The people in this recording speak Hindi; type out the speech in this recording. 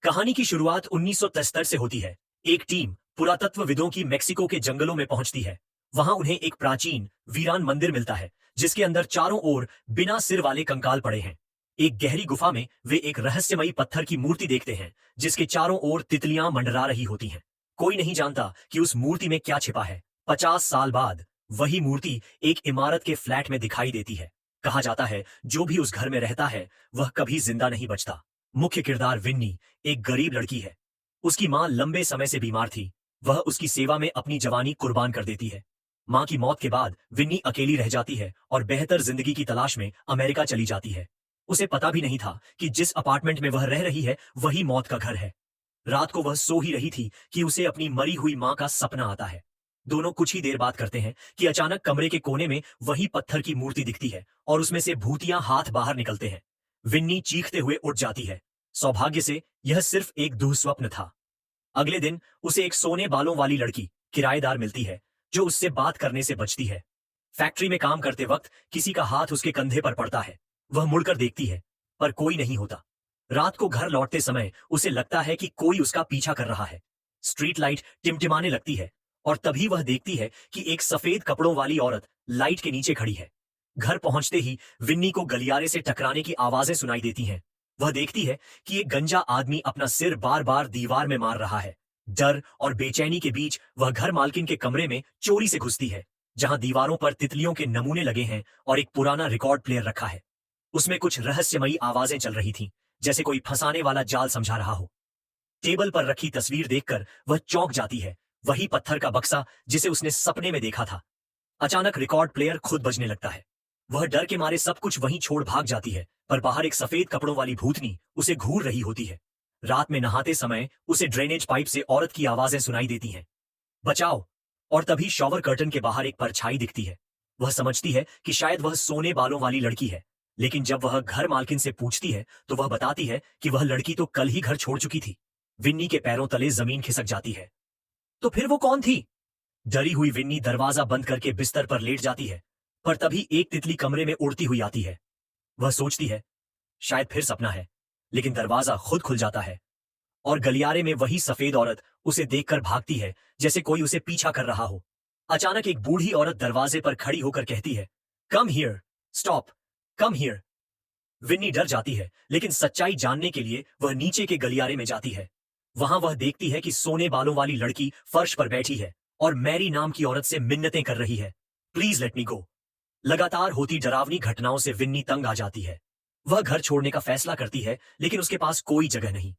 कहानी की शुरुआत 1973 से होती है। एक टीम पुरातत्वविदों की मेक्सिको के जंगलों में पहुंचती है। वहां उन्हें एक प्राचीन वीरान मंदिर मिलता है, जिसके अंदर चारों ओर बिना सिर वाले कंकाल पड़े हैं। एक गहरी गुफा में वे एक रहस्यमयी पत्थर की मूर्ति देखते हैं, जिसके चारों ओर तितलियां मंडरा रही होती हैं। कोई नहीं जानता कि उस मूर्ति में क्या छिपा है। 50 साल बाद वही मूर्ति एक इमारत के फ्लैट में दिखाई देती है। कहा जाता है जो भी उस घर में रहता है वह कभी जिंदा नहीं बचता। मुख्य किरदार विन्नी एक गरीब लड़की है। उसकी मां लंबे समय से बीमार थी। वह उसकी सेवा में अपनी जवानी कुर्बान कर देती है। मां की मौत के बाद विन्नी अकेली रह जाती है और बेहतर जिंदगी की तलाश में अमेरिका चली जाती है। उसे पता भी नहीं था कि जिस अपार्टमेंट में वह रह रही है वही मौत का घर है। रात को वह सो ही रही थी कि उसे अपनी मरी हुई मां का सपना आता है। दोनों कुछ ही देर बात करते हैं कि अचानक कमरे के कोने में वही पत्थर की मूर्ति दिखती है और उसमें से भूतिया हाथ बाहर निकलते हैं। विन्नी चीखते हुए उठ जाती है। सौभाग्य से यह सिर्फ एक दुःस्वप्न था। अगले दिन उसे एक सोने बालों वाली लड़की किराएदार मिलती है, जो उससे बात करने से बचती है। फैक्ट्री में काम करते वक्त किसी का हाथ उसके कंधे पर पड़ता है। वह मुड़कर देखती है, पर कोई नहीं होता। रात को घर लौटते समय उसे लगता है कि कोई उसका पीछा कर रहा है। स्ट्रीट लाइट टिमटिमाने लगती है और तभी वह देखती है कि एक सफेद कपड़ों वाली औरत लाइट के नीचे खड़ी है। घर पहुंचते ही विन्नी को गलियारे से टकराने की आवाजें सुनाई देती हैं। वह देखती है कि एक गंजा आदमी अपना सिर बार बार दीवार में मार रहा है। डर और बेचैनी के बीच वह घर मालकिन के कमरे में चोरी से घुसती है, जहां दीवारों पर तितलियों के नमूने लगे हैं और एक पुराना रिकॉर्ड प्लेयर रखा है। उसमें कुछ रहस्यमयी आवाजें चल रही थीं, जैसे कोई फंसाने वाला जाल समझा रहा हो। टेबल पर रखी तस्वीर देखकर वह चौंक जाती है। वही पत्थर का बक्सा जिसे उसने सपने में देखा था। अचानक रिकॉर्ड प्लेयर खुद बजने लगता है। वह डर के मारे सब कुछ वहीं छोड़ भाग जाती है, पर बाहर एक सफेद कपड़ों वाली भूतनी उसे घूर रही होती है। रात में नहाते समय उसे ड्रेनेज पाइप से औरत की आवाजें सुनाई देती हैं, बचाओ। और तभी शॉवर कर्टन के बाहर एक परछाई दिखती है। वह समझती है कि शायद वह सोने बालों वाली लड़की है, लेकिन जब वह घर मालकिन से पूछती है तो वह बताती है कि वह लड़की तो कल ही घर छोड़ चुकी थी। विन्नी के पैरों तले जमीन खिसक जाती है। तो फिर वो कौन थी? डरी हुई विन्नी दरवाजा बंद करके बिस्तर पर लेट जाती है, पर तभी एक तितली कमरे में उड़ती हुई आती है। वह सोचती है शायद फिर सपना है, लेकिन दरवाजा खुद खुल जाता है और गलियारे में वही सफेद औरत उसे देखकर भागती है, जैसे कोई उसे पीछा कर रहा हो। अचानक एक बूढ़ी औरत दरवाजे पर खड़ी होकर कहती है, come here, stop, come here. Winnie डर जाती है, लेकिन सच्चाई जानने के लिए वह नीचे के गलियारे में जाती है। वहां वह देखती है कि सोने बालों वाली लड़की फर्श पर बैठी है और मैरी नाम की औरत से मिन्नतें कर रही है, प्लीज लेट मी गो। लगातार होती डरावनी घटनाओं से विन्नी तंग आ जाती है। वह घर छोड़ने का फैसला करती है, लेकिन उसके पास कोई जगह नहीं।